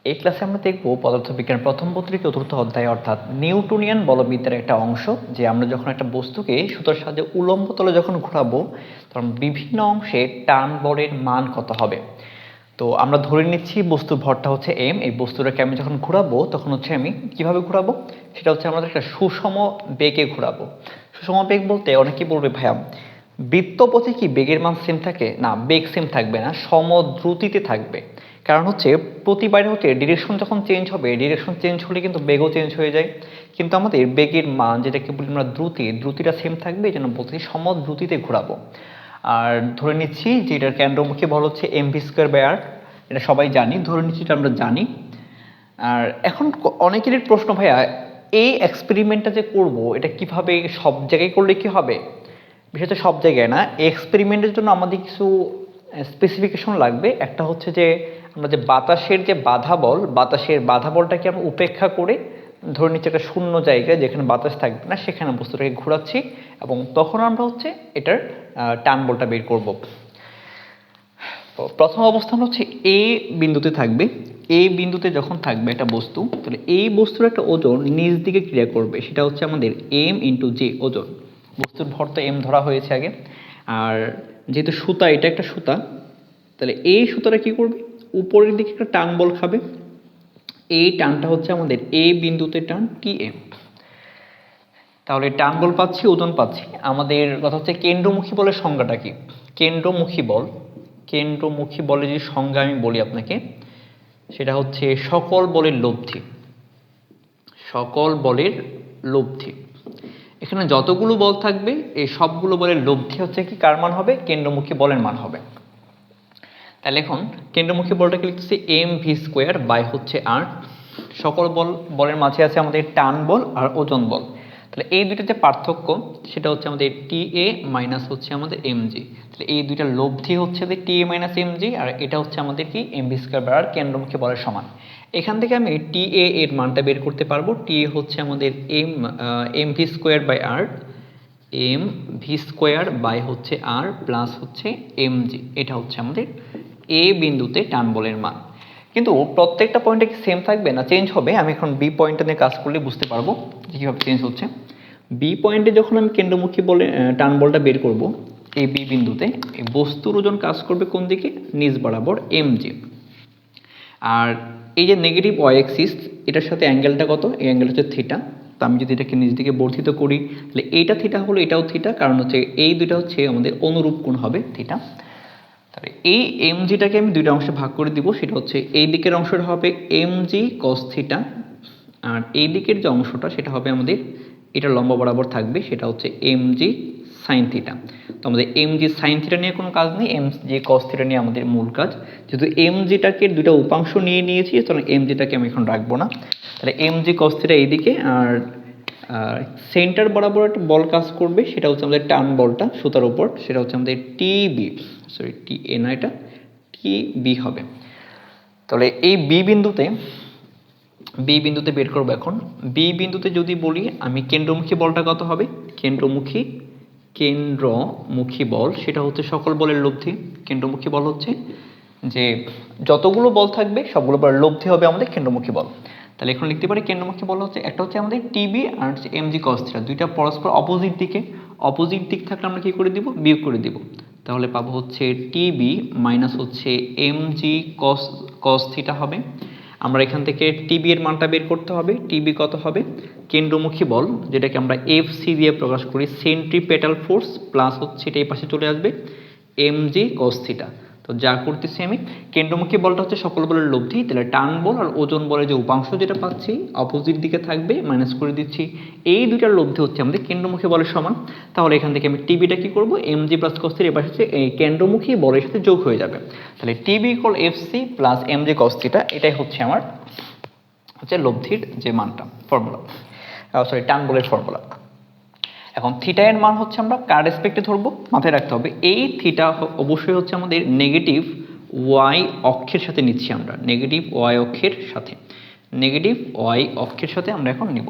এই ক্লাসে আমরা দেখব পদার্থবিজ্ঞান প্রথম পত্রিকা চতুর্থ অধ্যায় অর্থাৎ নিউটনিয়ান বলবিদ্যার একটা অংশ, যে আমরা যখন একটা বস্তুকে সুতার সাহায্যে উলম্ব তলে যখন ঘোরাবো তখন বিভিন্ন অংশে টান বলের মান কত হবে। তো আমরা ধরে নিচ্ছি বস্তুর ভরটা হচ্ছে এম। এই বস্তুটাকে আমি যখন ঘোরাবো তখন হচ্ছে আমি কিভাবে ঘোরাবো, সেটা হচ্ছে আমাদের একটা সুষম বেগে ঘোরাবো। সুষম বেগ বলতে অনেকেই বলবে ভাইয়া বৃত্তপথে কি বেগের মান সেম থাকে? না, বেগ সেম থাকবে না, সমদ্রুতিতে থাকবে। কারণ হচ্ছে প্রতিবারে হচ্ছে ডিরেকশন যখন চেঞ্জ হবে, ডিরেকশন চেঞ্জ হলে কিন্তু বেগও চেঞ্জ হয়ে যায়। কিন্তু আমাদের বেগের মান যেটাকে বলি আমরা দ্রুতিটা সেম থাকবে, এই জন্য বলতে সমদ্রুতিতে ঘোরাবো। আর ধরে নিচ্ছি যে এটার কেন্দ্রমুখী বল হচ্ছে mv²/r, এটা সবাই জানি, ধরে নিচ্ছি এটা আমরা জানি। আর এখন অনেকেরই প্রশ্ন, ভাইয়া এই এক্সপেরিমেন্টটা যে করব এটা কিভাবে, সব জায়গায় করলে কি হবে? বিশেষত সব জায়গায় না, এক্সপেরিমেন্টের জন্য আমাদের কিছু স্পেসিফিকেশন লাগবে। একটা হচ্ছে যে আমরা যে বাতাসের যে বাধা বল, বাতাসের বাধা বলটাকে আমরা উপেক্ষা করে ধরে নিচ্ছি একটা শূন্য জায়গায় যেখানে বাতাস থাকবে না, সেখানে বস্তুটাকে ঘোরাচ্ছি এবং তখন আমরা হচ্ছে এটার টান বলটা বের করব। তো প্রথম অবস্থান হচ্ছে এ বিন্দুতে থাকবে। এই বিন্দুতে যখন থাকবে একটা বস্তু, তাহলে এই বস্তুর একটা ওজন নিচ দিকে ক্রিয়া করবে, সেটা হচ্ছে আমাদের এম ইন্টু জে ওজন। বস্তুর ভর তো এম ধরা হয়েছে আগে, আর যেহেতু সুতা, এটা একটা সুতা, তাহলে এই সুতাটা কি করবে, উপরের দিকে একটা টান বল খাবে। এই টানটা হচ্ছে আমাদের এ বিন্দুতে টান টি এম। তাহলে টান বল পাচ্ছি, ওজন পাচ্ছি। আমাদের কথা হচ্ছে কেন্দ্রমুখী বলের সংজ্ঞাটা কি? কেন্দ্রমুখী বল, কেন্দ্রমুখী বলের যে সংজ্ঞা আমি বলি আপনাকে, সেটা হচ্ছে সকল বলের লব্ধি। সকল বলের লব্ধি, এখানে যতগুলো বল থাকবে এই সবগুলো বলের লব্ধি হচ্ছে কি, কার মান হবে? কেন্দ্রমুখী বলের মান হবে। তাহলে এখন কেন্দ্রমুখী বলটাকে লিখতেছি mv² হচ্ছে r। সকল বলের মাঝে আছে আমাদের টান বল আর ওজন বল। তাহলে এই দুইটার যে পার্থক্য সেটা হচ্ছে আমাদের TA মাইনাস হচ্ছে আমাদের mg। তাহলে এই দুইটার লব্ধি হচ্ছে যে TA মাইনাস mg, আর এটা হচ্ছে আমাদের কি mv²/r, কেন্দ্রমুখী বলের সমান। এখান থেকে আমি TA এর মানটা বের করতে পারবো। TA হচ্ছে আমাদের mv²/r, mv² হচ্ছে r প্লাস হচ্ছে mg। এটা হচ্ছে আমাদের এ বিন্দুতে টান বলের মান। কিন্তু প্রত্যেকটা পয়েন্টে কি সেম থাকবে না চেঞ্জ হবে? আমি এখন বি পয়েন্টে নিয়ে কাজ করলে বুঝতে পারবো যে কীভাবে চেঞ্জ হচ্ছে। বি পয়েন্টে যখন আমি কেন্দ্রমুখী বলে টান বলটা বের করব, এই বি বিন্দুতে এই বস্তুর ওজন কাজ করবে কোন দিকে? নিচ বরাবর mg। আর এই যে নেগেটিভ ওয়াই অ্যাক্সিস, এটার সাথে অ্যাঙ্গেলটা কত? এই অ্যাঙ্গেল হচ্ছে থিটা। তো আমি যদি এটাকে নিচ দিকে বর্ধিত করি, তাহলে এইটা থিটা হলো, এটাও থিটা, কারণ হচ্ছে এই দুইটা হচ্ছে আমাদের অনুরূপ কোণ হবে থিটা। তাহলে এই mgটাকে আমি দুইটা অংশে ভাগ করে দিব, সেটা হচ্ছে এই দিকের অংশটা হবে mg cos থিটা, আর এই দিকের যে অংশটা সেটা হবে আমাদের, এটা লম্ব বরাবর থাকবে, সেটা হচ্ছে mg sin থিটা। তো আমাদের mg sin থিটা নিয়ে কোনো কাজ নেই, mg cos থিটা নিয়ে আমাদের মূল কাজ। যেহেতু mgটাকে দুটো উপাংশ নিয়ে নিয়েছি, তাহলে mgটাকে আমি এখন রাখবো না। তাহলে mg cos থিটা এইদিকে, আর সেন্টার বরাবর একটা বল কাজ করবে, সেটা হচ্ছে আমাদের টান বলটা সুতার উপর, সেটা হচ্ছে আমাদের টিবি, সরি টিএ না, এটা টিবি হবে। তাহলে এই বি বিন্দুতে বের করবো এখন। বি বিন্দুতে যদি বলি আমি কেন্দ্রমুখী বলটা কত হবে, কেন্দ্রমুখী বল সেটা হচ্ছে সকল বলের লব্ধি। কেন্দ্রমুখী বল হচ্ছে যে যতগুলো বল থাকবে সবগুলো বলের লব্ধি হবে আমাদের কেন্দ্রমুখী বল। তাহলে এখন লিখতে পারি কেন্দ্রমুখী বল হচ্ছে, একটা হচ্ছে আমাদের টিবি আর হচ্ছে mg cos থিটা, দুইটা পরস্পর অপোজিট দিকে। অপোজিট দিক থাকলে আমরা কি করে দিব? বিয়োগ করে দিব। তাহলে পাবো হচ্ছে টিবি মাইনাস হচ্ছে mg cos থিটা হবে। আমরা এখান থেকে টিবি এর মানটা বের করতে হবে। টিবি কত হবে? কেন্দ্রমুখী বল, যেটাকে আমরা এফসি দিয়ে প্রকাশ করি, সেন্ট্রিপেটাল ফোর্স, প্লাস হচ্ছে এটা এই পাশে চলে আসবে mg cos থিটা। তো যা করতেছি আমি, কেন্দ্রমুখী বলটা হচ্ছে সকল বলের লব্ধি, তাহলে টান বল আর ওজন বলের যে উপাংশ যেটা পাচ্ছি অপোজিট দিকে থাকবে, মাইনাস করে দিচ্ছি। এই দুইটার লব্ধি হচ্ছে আমাদের কেন্দ্রমুখী বলের সমান। তাহলে এখান থেকে আমি টিবিটা কি করব, mg প্লাস cos থিটা এবার হচ্ছে এই কেন্দ্রমুখী বলের সাথে যোগ হয়ে যাবে। তাহলে TB equal FC plus mg cos theta, এটাই হচ্ছে আমার হচ্ছে লব্ধির যে মানটা, ফর্মুলা, সরি টান বলের ফর্মুলা। এখন থিটা এর মান হচ্ছে আমরা কার রেসপেক্টে ধরবো, মাথায় রাখতে হবে এই থিটা অবশ্যই হচ্ছে আমাদের নেগেটিভ ওয়াই অক্ষের সাথে নিচ্ছি আমরা, নেগেটিভ ওয়াই অক্ষের সাথে, নেগেটিভ ওয়াই অক্ষের সাথে আমরা এখন নিব।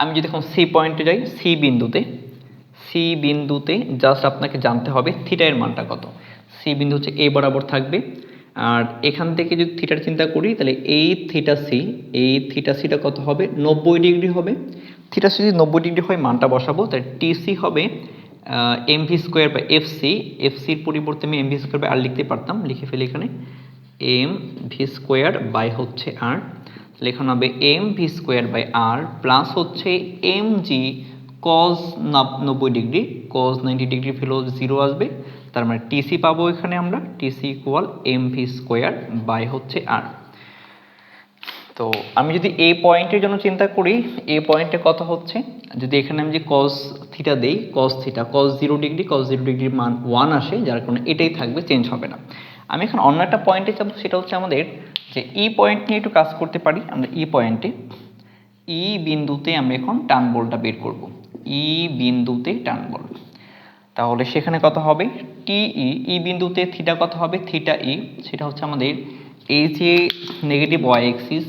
আমি যদি এখন সি পয়েন্টে যাই, সি বিন্দুতে জাস্ট আপনাকে জানতে হবে থিটা এর মানটা কত। সি বিন্দু হচ্ছে এ বরাবর থাকবে, আর এখান থেকে যদি থিটার চিন্তা করি তাহলে এই থিটা সিটা কত হবে 90 ডিগ্রি হবে। থিটা সি যদি 90 ডিগ্রি হয় মানটা বসাবো, তাহলে টিসি হবে এমভি স্কোয়ার বাই এফসির পরিবর্তে আমি এমভি স্কোয়ার বাই আর লিখতে পারতাম, লিখে ফেলি এখানে এম ভি স্কোয়ার বাই হচ্ছে আর, তাহলে এখানে হবে M V square by R plus হচ্ছে M G cos 90 degree, cos 90 degree ফেলেও 0 আসবে, তার মানে টিসি পাবো এখানে আমরা TC equal M V square by হচ্ছে আর। তো আমি যদি এই পয়েন্টের জন্য চিন্তা করি, এই পয়েন্টে কত হচ্ছে, যদি এখানে আমি যে কজ থিটা দেই, কজ 0 ডিগ্রি, কজ 0 ডিগ্রির মান 1 আসে, যার কারণে এটাই থাকবে, চেঞ্জ হবে না। আমি এখন অন্য একটা পয়েন্টে যাব, সেটা হচ্ছে আমাদের যে ই পয়েন্ট নিয়ে একটু কাজ করতে পারি আমরা। ই পয়েন্টে ই বিন্দুতে আমরা এখন টান বলটা বের করব, ই বিন্দুতে টান বল। তাহলে সেখানে কত হবে টিই, ই বিন্দুতে থিটা কত হবে থিটা ই, সেটা হচ্ছে আমাদের এই যে নেগেটিভ ওয়াই এক্সিস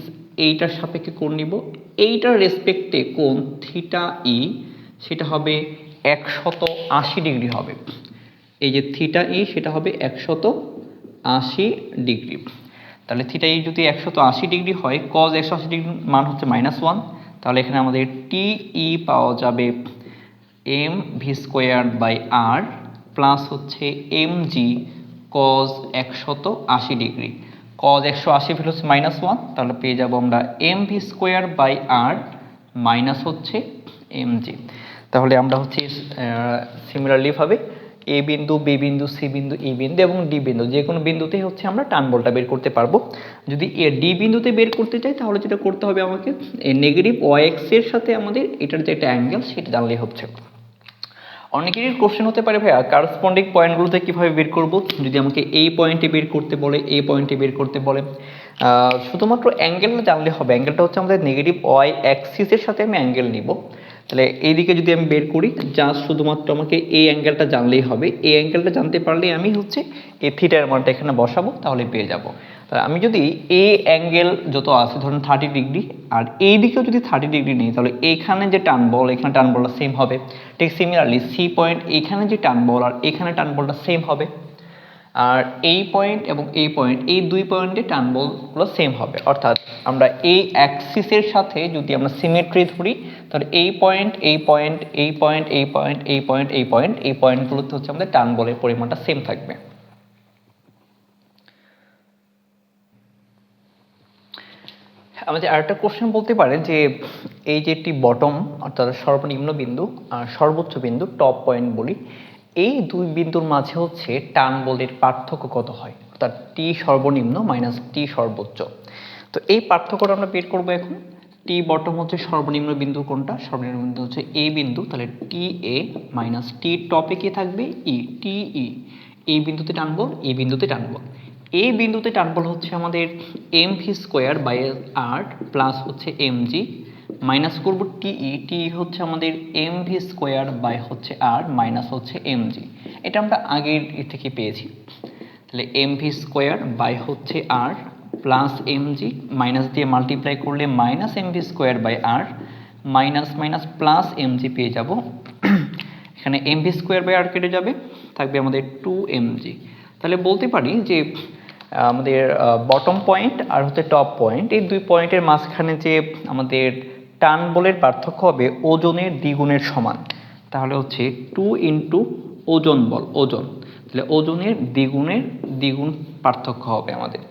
এইটার সাপেক্ষে কোণ নিব, এইটার রেসপেক্টে কোণ থিটা ই সেটা হবে 180 ডিগ্রি হবে। এই যে থিটা ই সেটা হবে 180 ডিগ্রি। তাহলে থিটা ই যদি 180 ডিগ্রি হয়, কজ 180 ডিগ্রি মান হচ্ছে -1, তাহলে এখানে আমাদের টিই পাওয়া যাবে M V square by R plus হচ্ছে M G cos 180 degree, cos 180 value হচ্ছে -1, তাহলে পেয়ে যাব আমরা M V square by R minus হচ্ছে এম জি। তাহলে আমরা হচ্ছে সিমিলারলি ভাবে এ বিন্দু, বি বিন্দু, সি বিন্দু, ই বিন্দু এবং ডি বিন্দু যে কোনো বিন্দুতেই হচ্ছে আমরা টান বলটা বের করতে পারবো। যদি এ ডি বিন্দুতে বের করতে চাই তাহলে যেটা করতে হবে আমাকে নেগেটিভ ওয়াই এক্স এর সাথে আমাদের এটার যে একটা অ্যাঙ্গেল সেটা জানলেই হচ্ছে। অনেকেরই কোশ্চেন হতে পারে ভাইয়া কারসপন্ডিং পয়েন্টগুলোতে কীভাবে বের করব, যদি আমাকে এই পয়েন্টে বের করতে বলে, এই পয়েন্টে বের করতে বলে, শুধুমাত্র অ্যাঙ্গেলটা জানলে হবে। অ্যাঙ্গেলটা হচ্ছে আমাদের নেগেটিভ ওয়াই অ্যাক্সিসের সাথে আমি অ্যাঙ্গেল নিব। তাহলে এইদিকে যদি আমি বের করি, জাস্ট শুধুমাত্র আমাকে এই অ্যাঙ্গেলটা জানলেই হবে। এই অ্যাঙ্গেলটা জানতে পারলে আমি হচ্ছে এই থিটার মানটা এখানে বসাবো, তাহলে পেয়ে যাব। তাহলে আমি যদি এই অ্যাঙ্গেল যত আছে ধরুন 30 ডিগ্রি আর এই দিকেও যদি 30 ডিগ্রি নিই, তাহলে এইখানে যে টান বল এখানে টান বলটা সেম হবে। ঠিক সিমিলারলি সি পয়েন্ট এইখানে যে টান বল আর এখানে টান বলটা সেম হবে। আর এই পয়েন্ট এবং এই পয়েন্ট, এই দুই পয়েন্টে টান বলগুলো সেম হবে। অর্থাৎ আমরা এই অ্যাক্সিসের সাথে যদি আমরা সিমেট্রি ধরি, তাহলে এই পয়েন্ট, এই পয়েন্ট, এই পয়েন্ট, এই পয়েন্ট, এই পয়েন্ট, এই পয়েন্ট, এই পয়েন্টগুলোতে হচ্ছে আমাদের টান বলের পরিমাণটা সেম থাকবে। আমাদের আরেকটা কোশ্চেন বলতে পারে যে এই যে একটি বটম অর্থাৎ সর্বনিম্ন বিন্দু আর সর্বোচ্চ বিন্দু টপ পয়েন্ট বলি, এই দুই বিন্দুর মাঝে হচ্ছে টান বলের পার্থক্য কত হয়, অর্থাৎ টি সর্বনিম্ন মাইনাস টি সর্বোচ্চ। তো এই পার্থক্যটা আমরা বের করবো এখন। টি বটম হচ্ছে সর্বনিম্ন বিন্দু কোনটা, সর্বনিম্ন বিন্দু হচ্ছে এ বিন্দু, তাহলে টি এ মাইনাস টি টপে কি থাকবে ই, টি ই, এই বিন্দুতে টানবো, এই বিন্দুতে টানবো। এই বিন্দুতে টানবল হচ্ছে আমাদের M V square by R plus হচ্ছে এম জি, মাইনাস করবো টিই, টিই হচ্ছে আমাদের এম ভি স্কোয়ার বাই হচ্ছে আর মাইনাস হচ্ছে এম জি, এটা আমরা আগের থেকে পেয়েছি। তাহলে এম ভি স্কোয়ার বাই হচ্ছে R plus M G, minus দিয়ে মাল্টিপ্লাই করলে minus M V square by R minus minus plus M G পেয়ে যাব। এখানে M V square by R কেটে যাবে, থাকবে আমাদের 2 এম জি। তাহলে বলতে পারি যে আমাদের বটম পয়েন্ট আর হচ্ছে টপ পয়েন্ট, এই দুই পয়েন্টের মাঝখানে যে আমাদের টান বলের পার্থক্য হবে ওজনের দ্বিগুণের সমান। তাহলে হচ্ছে 2 ইন্টু ওজন বল, ওজন, তাহলে ওজনের দ্বিগুণ পার্থক্য হবে আমাদের।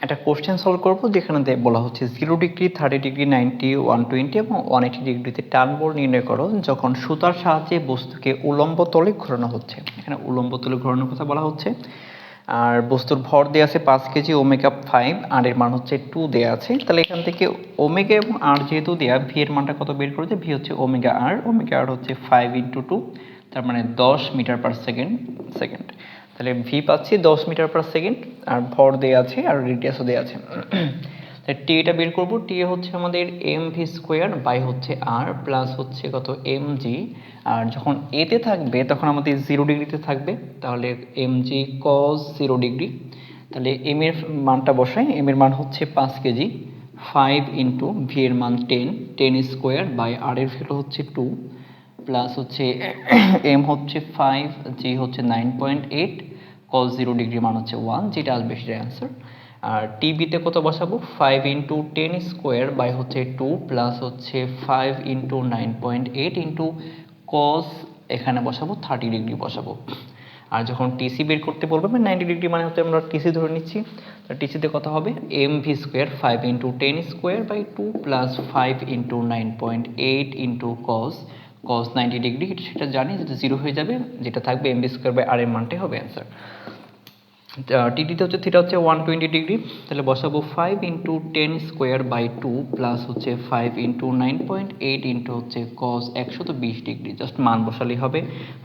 একটা কোশ্চেন সলভ করবো যেখানে বলা হচ্ছে 0 ডিগ্রি, 30 ডিগ্রি, 90, 120 এবং 180 ডিগ্রিতে টান বল নির্ণয় করো যখন সুতার সাহায্যে বস্তুকে উলম্ব তলে ঘোরানো হচ্ছে। এখানে উলম্ব তলে ঘোরানোর কথা বলা হচ্ছে। আর বস্তুর ভর দেওয়া আছে 5 কেজি, ওমেগা 5, আর এর মান হচ্ছে 2 দেওয়া আছে। তাহলে এখান থেকে ওমেগা এবং আর যেহেতু দেওয়া, ভি এর মানটা কত বের করেছে, ভি হচ্ছে ওমেগা আর হচ্ছে 5 ইন্টু 2, তার মানে 10 মিটার পার সেকেন্ড। তাহলে ভি পাচ্ছি 10 মিটার পার সেকেন্ড, আর ভর দেওয়া আছে আর রেডিয়াসও দেওয়া আছে। টি এটা বের করবো, টি হচ্ছে আমাদের এম ভি স্কোয়ার বাই হচ্ছে আর প্লাস হচ্ছে কত এম জি, আর যখন এতে থাকবে তখন আমাদের 0 ডিগ্রিতে থাকবে, তাহলে এম জি কজ 0 ডিগ্রি। তাহলে এম এর মানটা বসাই, এম এর মান হচ্ছে 5 কেজি, 5 ইন্টু ভি এর মান 10 স্কোয়ার বাই আর এর ভ্যালু হচ্ছে 2, প্লাস হচ্ছে এম হচ্ছে 5, জি হচ্ছে 9.8, cos 0 ডিগ্রি মান হচ্ছে 1, যেটা আসবে সেটা অ্যান্সার। আর টিবিতে কত বসাবো, 5 ইন্টু 10 স্কোয়ার বাই হচ্ছে 2 প্লাস হচ্ছে 5 ইন্টু 9.8 ইন্টু cos, এখানে বসাবো 30 ডিগ্রি বসাবো। আর যখন টিসি বের করতে বলবো, 90 ডিগ্রি মানে হচ্ছে আমরা টিসি ধরে নিচ্ছি, তো টিসিতে কত হবে, M V square 5 into 10 square by 2 plus 5 into 9.8 into cos 90 degree, সেটা জানি যেটা 0 হয়ে যাবে, যেটা থাকবে M V square by R এর মানটাই হবে অ্যান্সার। টিটিতে হচ্ছে থিটা হচ্ছে 120 ডিগ্রি, তাহলে বসাবো 5 ইন্টু 10 স্কোয়ার বাই 2 প্লাস হচ্ছে 5 ইন্টু 9.8 ইন্টু হচ্ছে cos 120 ডিগ্রি, জাস্ট মান বসালেই হবে।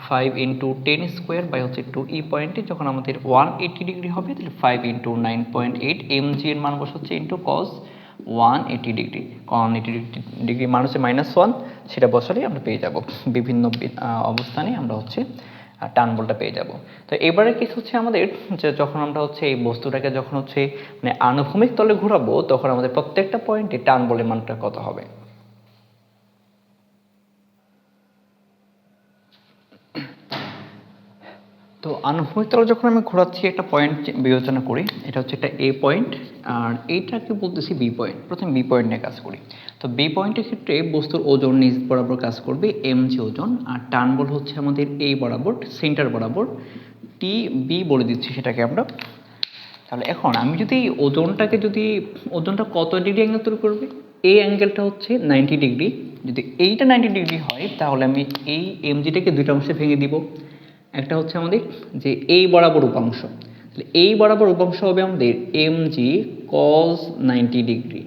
5 ইন্টু 10 স্কোয়ার বাই হচ্ছে 2, ই পয়েন্টে যখন আমাদের 180 ডিগ্রি হবে, তাহলে 5 ইন্টু 9.8 এমজি এর মান বসাচ্ছে ইন্টু cos 180 ডিগ্রি, 180 ডিগ্রি মান হচ্ছে -1, সেটা বসালেই আমরা পেয়ে যাব বিভিন্ন অবস্থানে আমরা হচ্ছে টান বলটা পেয়ে যাব। তো এবারে কিছু হচ্ছে আমাদের, যে যখন আমরা হচ্ছে এই বস্তুটাকে যখন হচ্ছে মানে আনুভূমিক তলে ঘোরাবো, তখন আমাদের প্রত্যেকটা পয়েন্টে টান বলের মানটা কত হবে। তো আনুভূমিক তলে যখন আমি ঘোরাচ্ছি, একটা পয়েন্ট বিবেচনা করি, এটা হচ্ছে একটা এ পয়েন্ট, আর এইটাকে বলতেছি বি পয়েন্ট। প্রথমে বি পয়েন্ট নিয়ে কাজ করি। তো বি পয়েন্টের ক্ষেত্রে বস্তুর ওজন নিচ বরাবর কাজ করবে, এম জি ওজন, আর টান বল হচ্ছে আমাদের এই বরাবর, সেন্টার বরাবর, টি বি বলে দিচ্ছি সেটাকে আমরা। তাহলে এখন আমি যদি ওজনটা কত ডিগ্রি অ্যাঙ্গেল তৈরি করবে, এই অ্যাঙ্গেলটা হচ্ছে 90 ডিগ্রি। যদি এইটা 90 ডিগ্রি হয়, তাহলে আমি এই এমজিটাকে দুইটা অংশে ভেঙে দিব। একটা হচ্ছে আমাদের যে এই বরাবর উপাংশ, তাহলে এই বরাবর উপাংশ হবে আমাদের এমজি cos 90 ডিগ্রি,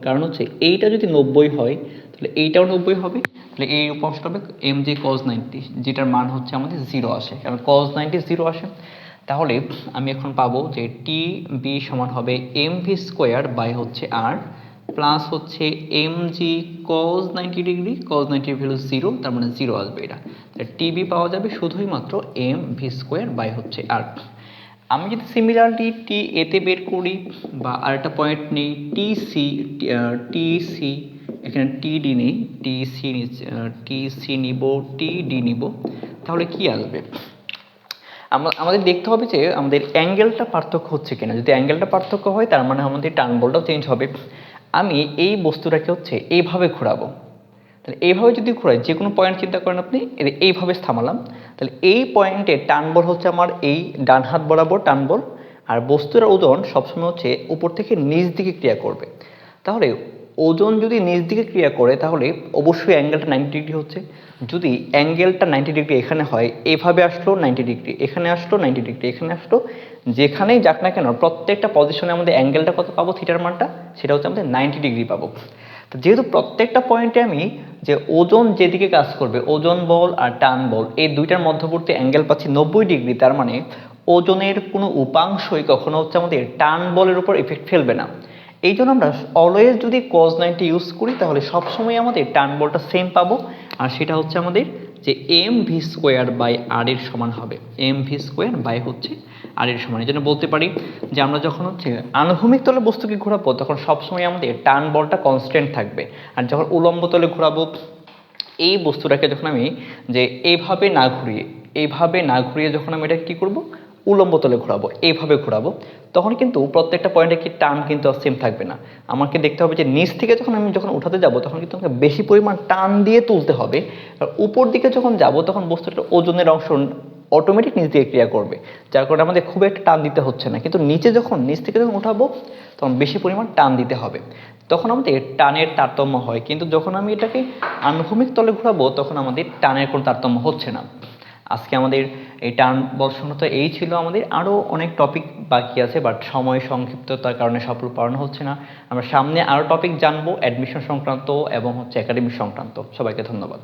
কারণ হচ্ছে এইটা যদি 90 হয়, তাহলে এইটাও 90 হবে, তাহলে এই উপাংশটা হবে এমজি cos 90, যেটার মান হচ্ছে আমাদের 0 আসে, কারণ cos 90 0 আসে। তাহলে আমি এখন পাবো যে টি বি সমান হবে এম ভি স্কোয়ার বাই হচ্ছে আর প্লাস হচ্ছে M G cos 90 degree, cos 90 value 0, তার মানে 0 আসবে এটা। টিবি পাওয়া যাবে শুধুই মাত্র এম ভি স্কোয়ার বাই হচ্ছে আর। আমি যদি সিমিলারলি টি এতে বের করি, বা আরেকটা পয়েন্ট নেই টি সি, এখানে টি ডি নেই, টি সি নিব, টি ডি নিব, তাহলে কি আসবে, আমাদের দেখতে হবে যে আমাদের অ্যাঙ্গেলটা পার্থক্য হচ্ছে কিনা। যদি অ্যাঙ্গেলটা পার্থক্য হয়, তার মানে আমাদের টার্ন বলটাও চেঞ্জ হবে। আমি এই বস্তুটাকে হচ্ছে এইভাবে ঘোরাবো, তাহলে এইভাবে যদি ঘোরাই, যে কোনো পয়েন্ট চিন্তা করেন আপনি, এইভাবে থামালাম, তাহলে এই পয়েন্টে টান বল হচ্ছে আমার এই ডান হাত বরাবর টান বল, আর বস্তুর ওজন সবসময় হচ্ছে উপর থেকে নিচ দিকে ক্রিয়া করবে। তাহলে ওজন যদি নিচ দিকে ক্রিয়া করে, তাহলে অবশ্যই অ্যাঙ্গেলটা 90 ডিগ্রি হচ্ছে। যদি অ্যাঙ্গেলটা 90 ডিগ্রি এখানে হয়, এভাবে আসলো 90 ডিগ্রি, এখানে আসলো 90 ডিগ্রি, এখানে আসলো, যেখানেই যাক না কেন, প্রত্যেকটা পজিশনে আমাদের অ্যাঙ্গেলটা কত পাবো, থিটার মানটা, সেটা হচ্ছে আমাদের 90 ডিগ্রি পাবো। তো যেহেতু প্রত্যেকটা পয়েন্টে আমি যে ওজন যেদিকে কাজ করবে, ওজন বল আর টান বল, এই দুইটার মধ্যবর্তী অ্যাঙ্গেল পাচ্ছি 90 ডিগ্রি, তার মানে ওজনের কোনো উপাংশই কখনো হচ্ছে আমাদের টান বলের উপর এফেক্ট ফেলবে না। এই জন্য আমরা অলওয়েজ যদি cos 90 ইউজ করি, তাহলে সবসময় আমাদের টান বলটা সেম পাবো, আর সেটা হচ্ছে আমাদের যে M V square by R এর সমান হবে, এম ভি স্কোয়ার বাই হচ্ছে আর এর সমান। এই জন্য বলতে পারি যে আমরা যখন হচ্ছে আনুভূমিক তলে বস্তুকে ঘোরাবো, তখন সবসময় আমাদের টান বলটা কনস্ট্যান্ট থাকবে, আর যখন উলম্ব তলে ঘোরাবো, এই বস্তুটাকে যখন আমি যে এইভাবে না ঘুরিয়ে যখন আমি এটা কি করব, উলম্ব তলে ঘোরাবো, এইভাবে ঘোরাবো, তখন কিন্তু প্রত্যেকটা পয়েন্টে কি টান কিন্তু সেম থাকবে না। আমাকে দেখতে হবে যে নিচ থেকে যখন উঠাতে যাব, তখন কিন্তু আমাকে বেশি পরিমাণ টান দিয়ে তুলতে হবে। আর উপর দিকে যখন যাব, তখন বস্তুটার ওজনের অংশ অটোমেটিক নিচ দিকে ক্রিয়া করবে, যার কারণে আমাদের খুব একটা টান দিতে হচ্ছে না। কিন্তু নিচ থেকে যখন উঠাবো, তখন বেশি পরিমাণ টান দিতে হবে, তখন আমাদের টানের তারতম্য হয়। কিন্তু যখন আমি এটাকে আনুভূমিক তলে ঘোরাবো, তখন আমাদের টানের কোনো তারতম্য হচ্ছে না। আজকে আমাদের এই টান বল সংক্রান্ত এই ছিল। আমাদের আরও অনেক টপিক বাকি আছে, বাট সময় সংক্ষিপ্ততার কারণে সবগুলো পড়ানো হচ্ছে না। আমরা সামনে আরও টপিক জানবো, অ্যাডমিশন সংক্রান্ত এবং হচ্ছে একাডেমিক সংক্রান্ত। সবাইকে ধন্যবাদ।